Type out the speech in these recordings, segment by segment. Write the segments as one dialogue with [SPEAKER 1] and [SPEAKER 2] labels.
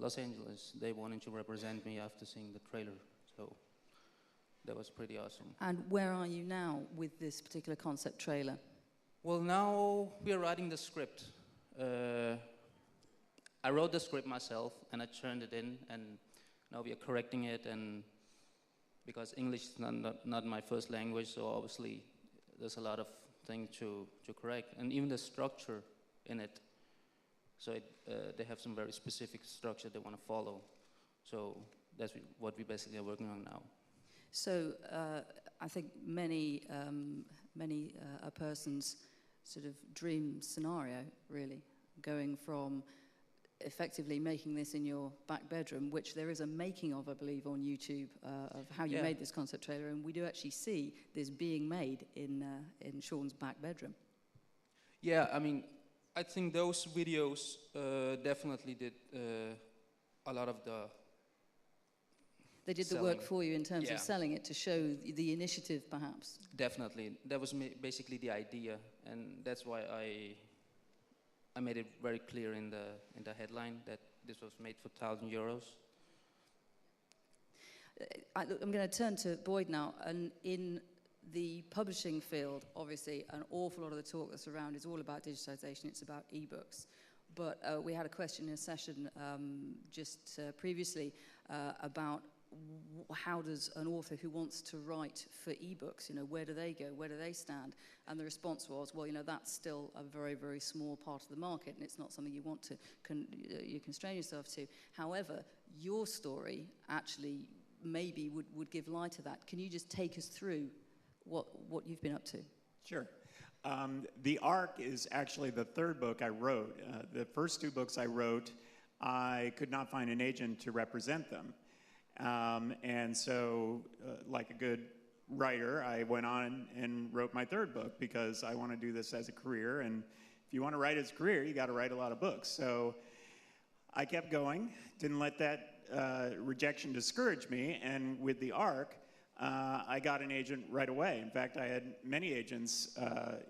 [SPEAKER 1] Los Angeles. They wanted to represent me after seeing the trailer, so that was pretty awesome.
[SPEAKER 2] And where are you now with this particular concept trailer?
[SPEAKER 1] Well, now we are writing the script. I wrote the script myself, and I turned it in, and now we are correcting it, and because English is not my first language, so obviously there's a lot of things to correct, and even the structure in it. So they have some very specific structure they want to follow. So that's what we basically are working on now.
[SPEAKER 2] So I think many a person's sort of dream scenario, really, going from effectively making this in your back bedroom, which there is a making of, I believe, on YouTube of how you made this concept trailer, and we do actually see this being made in Shaun's back bedroom.
[SPEAKER 1] Yeah, I mean, I think those videos definitely did a lot of the
[SPEAKER 2] They did
[SPEAKER 1] selling.
[SPEAKER 2] The work for you in terms of selling it, to show the initiative, perhaps.
[SPEAKER 1] Definitely. That was basically the idea, and that's why I made it very clear in the headline that this was made for €1,000.
[SPEAKER 2] I'm going to turn to Boyd now, and in the publishing field, obviously, an awful lot of the talk that's around is all about digitization. It's about ebooks. But we had a question in a session just previously about how does an author who wants to write for ebooks, where do they go, where do they stand? And the response was, well, that's still a very, very small part of the market, and it's not something you want to you constrain yourself to. However, your story actually maybe would give light to that. Can you just take us through what you've been up to?
[SPEAKER 3] Sure. The Ark is actually the third book I wrote. The first two books I wrote, I could not find an agent to represent them. And so, like a good writer, I went on and wrote my third book because I want to do this as a career. And if you want to write as a career, you got to write a lot of books. So I kept going, didn't let that rejection discourage me. And with the Ark, I got an agent right away. In fact, I had many agents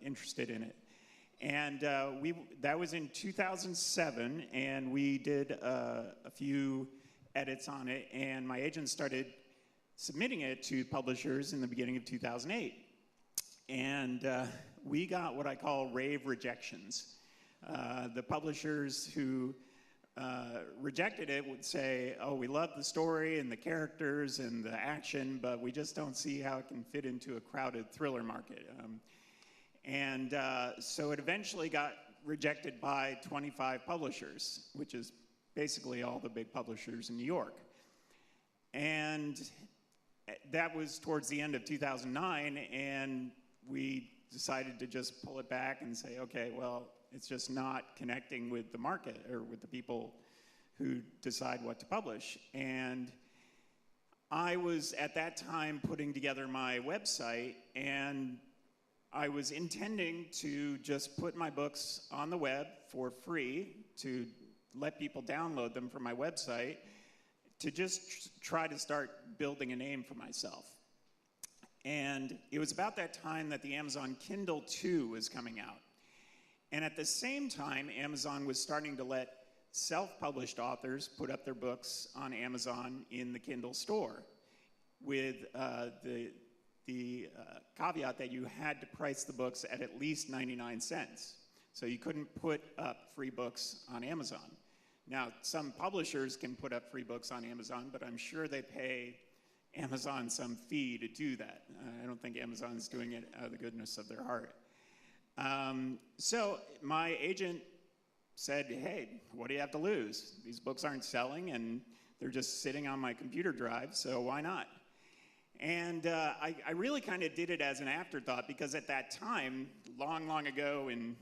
[SPEAKER 3] interested in it. And that was in 2007, and we did a few edits on it, and my agent started submitting it to publishers in the beginning of 2008. And we got what I call rave rejections. The publishers who rejected it would say, oh, we love the story and the characters and the action, but we just don't see how it can fit into a crowded thriller market. So it eventually got rejected by 25 publishers, which is basically all the big publishers in New York. And that was towards the end of 2009, and we decided to just pull it back and say, okay, well, it's just not connecting with the market or with the people who decide what to publish. And I was, at that time, putting together my website, and I was intending to just put my books on the web for free to let people download them from my website, to just try to start building a name for myself. And it was about that time that the Amazon Kindle 2 was coming out. And at the same time, Amazon was starting to let self-published authors put up their books on Amazon in the Kindle store, with the caveat that you had to price the books at least 99 cents. So you couldn't put up free books on Amazon. Now, some publishers can put up free books on Amazon, but I'm sure they pay Amazon some fee to do that. I don't think Amazon's doing it out of the goodness of their heart. So my agent said, hey, what do you have to lose? These books aren't selling, and they're just sitting on my computer drive, so why not? And I really kind of did it as an afterthought, because at that time, long, long ago, in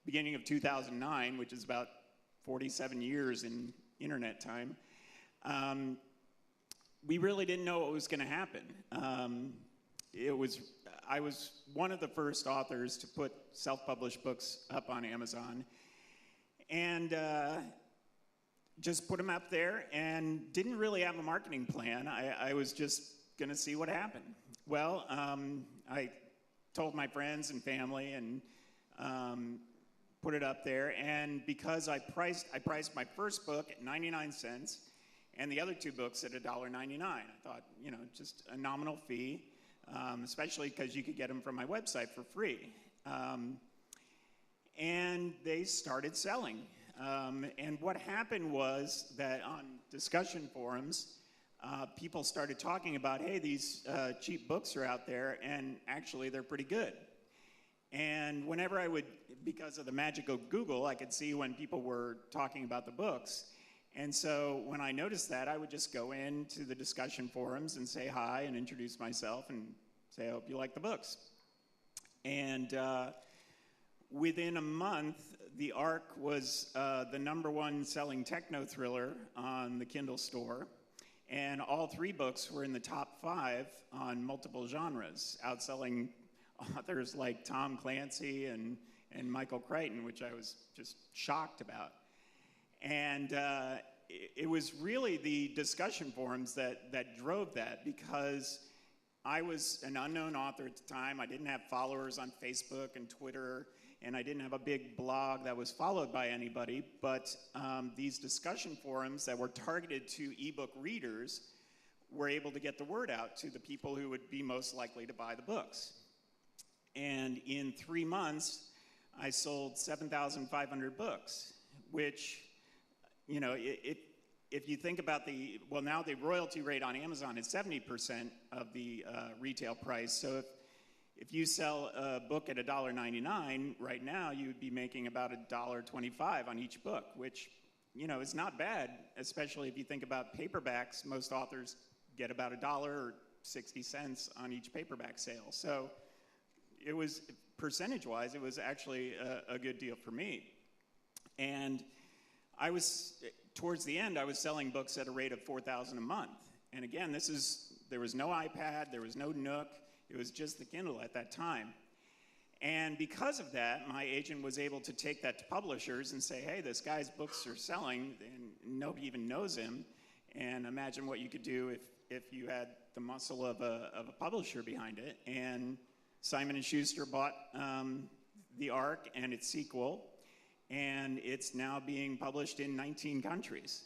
[SPEAKER 3] beginning of 2009, which is about 47 years in internet time, we really didn't know what was going to happen. I was one of the first authors to put self-published books up on Amazon, and just put them up there and didn't really have a marketing plan. I was just going to see what happened. Well, I told my friends and family, and put it up there, and because I priced my first book at 99 cents and the other two books at $1.99. I thought, you know, just a nominal fee, especially because you could get them from my website for free. And they started selling. And what happened was that on discussion forums, people started talking about, hey, these cheap books are out there, and actually they're pretty good. And whenever I would, because of the magic of Google, I could see when people were talking about the books. And so when I noticed that, I would just go into the discussion forums and say hi and introduce myself and say, I hope you like the books. And within a month, The Ark was the #1 selling techno thriller on the Kindle store. And all 3 books were in the top 5 on multiple genres, outselling authors like Tom Clancy and Michael Crichton, which I was just shocked about. And it was really the discussion forums that drove that, because I was an unknown author at the time. I didn't have followers on Facebook and Twitter, and I didn't have a big blog that was followed by anybody, but these discussion forums that were targeted to ebook readers were able to get the word out to the people who would be most likely to buy the books. And in 3 months, I sold 7,500 books, which, you know, if you think about now the royalty rate on Amazon is 70% of the retail price. So if you sell a book at $1.99 right now, you would be making about $1.25 on each book, which, you know, is not bad, especially if you think about paperbacks. Most authors get about $1 or 60 cents on each paperback sale. So it was, percentage-wise, it was actually a good deal for me. And I was, towards the end, I was selling books at a rate of 4,000 a month. And again, there was no iPad, there was no Nook, it was just the Kindle at that time. And because of that, my agent was able to take that to publishers and say, hey, this guy's books are selling, and nobody even knows him. And imagine what you could do if you had the muscle of a publisher behind it. And Simon & Schuster bought The Ark and its sequel, and it's now being published in 19 countries.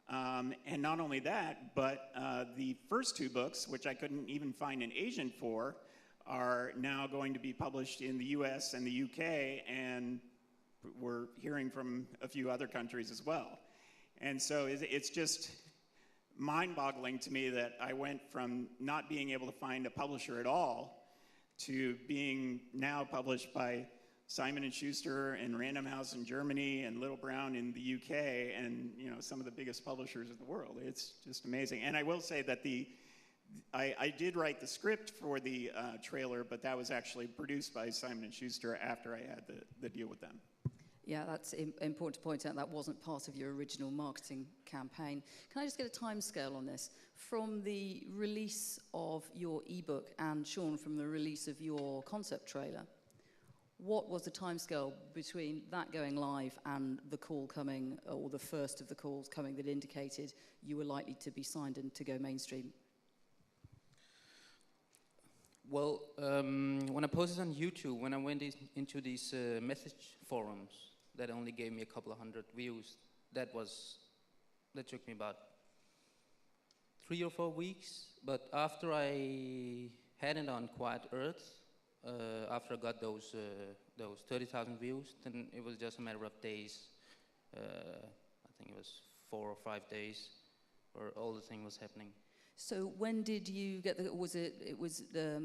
[SPEAKER 3] And not only that, but the first 2 books, which I couldn't even find an agent for, are now going to be published in the US and the UK, and we're hearing from a few other countries as well. And so it's just mind-boggling to me that I went from not being able to find a publisher at all to being now published by Simon & Schuster and Random House in Germany and Little Brown in the UK, and, you know, some of the biggest publishers in the world. It's just amazing. And I will say that I did write the script for the trailer, but that was actually produced by Simon & Schuster after I had the deal with them.
[SPEAKER 2] Yeah, that's important to point out. That wasn't part of your original marketing campaign. Can I just get a timescale on this? From the release of your ebook and, Shaun, from the release of your concept trailer, what was the timescale between that going live and the call coming, or the first of the calls coming that indicated you were likely to be signed and to go mainstream?
[SPEAKER 1] Well, when I posted on YouTube, when I went into these message forums that only gave me a couple of hundred views, that took me about 3 or 4 weeks. But after I had it on Quiet Earth, after I got those 30,000 views, then it was just a matter of days. I think it was 4 or 5 days where all the thing was happening.
[SPEAKER 2] So when did you get was it the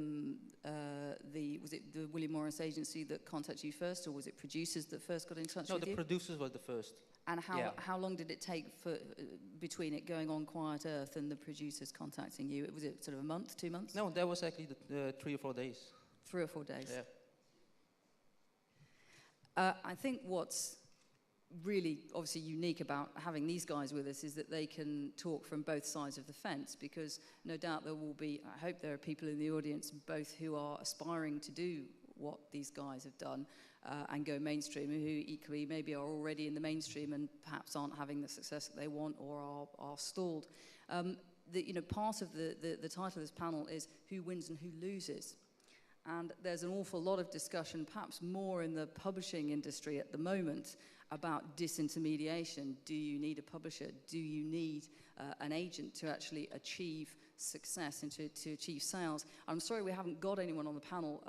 [SPEAKER 2] William Morris agency that contacted you first, or was it producers that first got in touch with you?
[SPEAKER 1] No, the producers were the first.
[SPEAKER 2] And how long did it take between it going on Quiet Earth and the producers contacting you? Was it sort of a month, 2 months?
[SPEAKER 1] No, that was actually 3 or 4 days.
[SPEAKER 2] 3 or 4 days.
[SPEAKER 1] Yeah.
[SPEAKER 2] I think what's really obviously unique about having these guys with us is that they can talk from both sides of the fence, because no doubt there will be, I hope there are people in the audience both who are aspiring to do what these guys have done and go mainstream, and who equally maybe are already in the mainstream and perhaps aren't having the success that they want, or are stalled. Part of the title of this panel is Who Wins and Who Loses? And there's an awful lot of discussion, perhaps more in the publishing industry at the moment, about disintermediation. Do you need a publisher? Do you need an agent to actually achieve success and to achieve sales? I'm sorry we haven't got anyone on the panel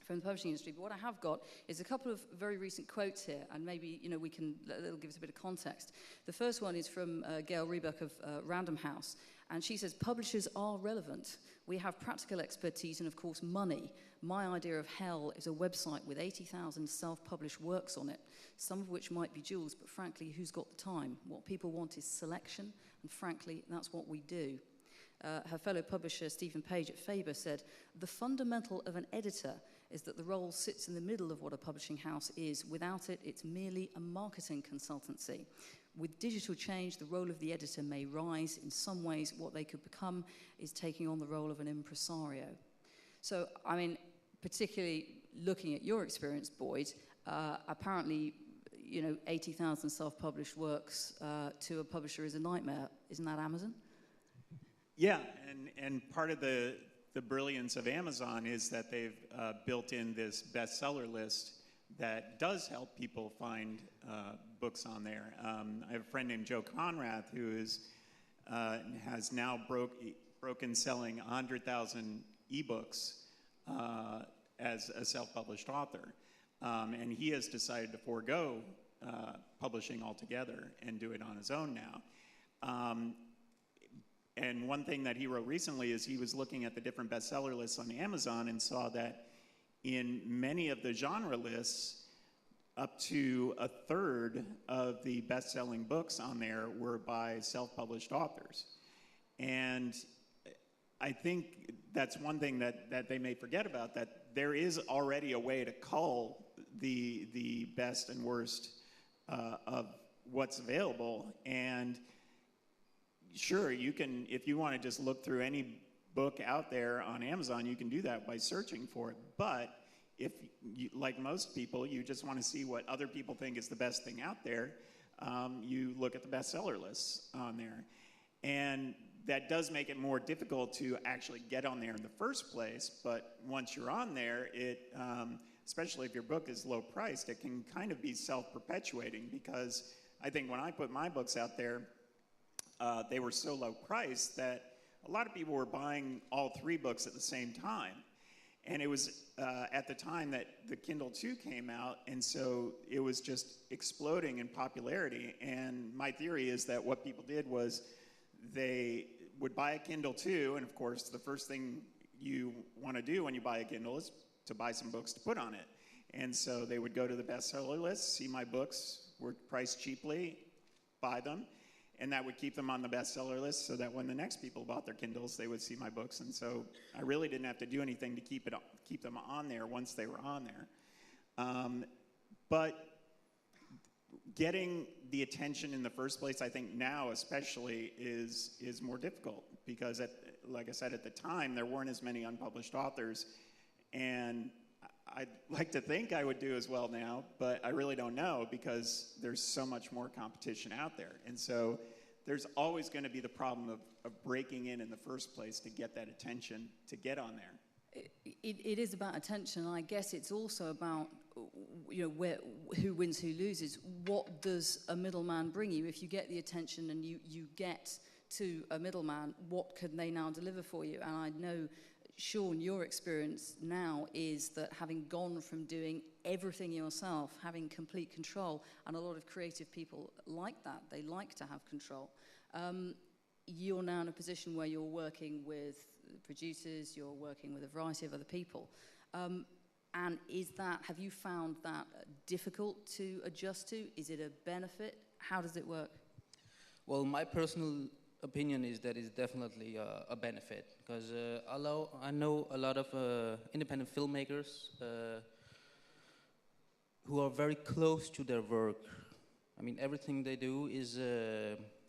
[SPEAKER 2] from the publishing industry, but what I have got is a couple of very recent quotes here, and maybe we can, it'll give us a bit of context. The first one is from Gail Rebuck of Random House, and she says, "Publishers are relevant. We have practical expertise and, of course, money. My idea of hell is a website with 80,000 self-published works on it, some of which might be jewels, but frankly, who's got the time? What people want is selection, and frankly, that's what we do." Her fellow publisher, Stephen Page at Faber, said, "The fundamental of an editor is that the role sits in the middle of what a publishing house is. Without it, it's merely a marketing consultancy. With digital change, the role of the editor may rise. In some ways, what they could become is taking on the role of an impresario." So, I mean, particularly looking at your experience, Boyd, apparently, 80,000 self-published works to a publisher is a nightmare. Isn't that Amazon?
[SPEAKER 3] Yeah, and part of the brilliance of Amazon is that they've built in this bestseller list that does help people find books on there. I have a friend named Joe Conrath who has now broken selling 100,000 ebooks as a self-published author. And he has decided to forego publishing altogether and do it on his own now. And one thing that he wrote recently is he was looking at the different bestseller lists on Amazon and saw that in many of the genre lists, up to a third of the best-selling books on there were by self-published authors. And I think that's one thing that they may forget about, that there is already a way to cull the best and worst of what's available. And sure, you can, if you want to just look through any book out there on Amazon, you can do that by searching for it. But if, like most people, you just want to see what other people think is the best thing out there, you look at the bestseller lists on there. And that does make it more difficult to actually get on there in the first place. But once you're on there, especially if your book is low priced, it can kind of be self-perpetuating, because I think when I put my books out there, they were so low priced that a lot of people were buying all three books at the same time. And it was at the time that the Kindle 2 came out, and so it was just exploding in popularity. And my theory is that what people did was they would buy a Kindle 2, and of course the first thing you want to do when you buy a Kindle is to buy some books to put on it. And so they would go to the bestseller list, see my books were priced cheaply, buy them, and that would keep them on the bestseller list so that when the next people bought their Kindles, they would see my books. And so I really didn't have to do anything to keep them on there once they were on there. But getting the attention in the first place, I think now especially, is more difficult, because like I said, at the time, there weren't as many unpublished authors. And I'd like to think I would do as well now, but I really don't know, because there's so much more competition out there. And so there's always going to be the problem of breaking in the first place to get that attention, to get on there.
[SPEAKER 2] It is about attention, and I guess it's also about, who wins, who loses. What does a middleman bring you? If you get the attention and you get to a middleman, what can they now deliver for you? And I know, Shaun, your experience now is that having gone from doing everything yourself, having complete control, and a lot of creative people like that, they like to have control. You're now in a position where you're working with producers, you're working with a variety of other people. And have you found that difficult to adjust to? Is it a benefit? How does it work?
[SPEAKER 1] Well, my personal opinion is that it's definitely a benefit, because although I know a lot of independent filmmakers who are very close to their work. I mean, everything they do is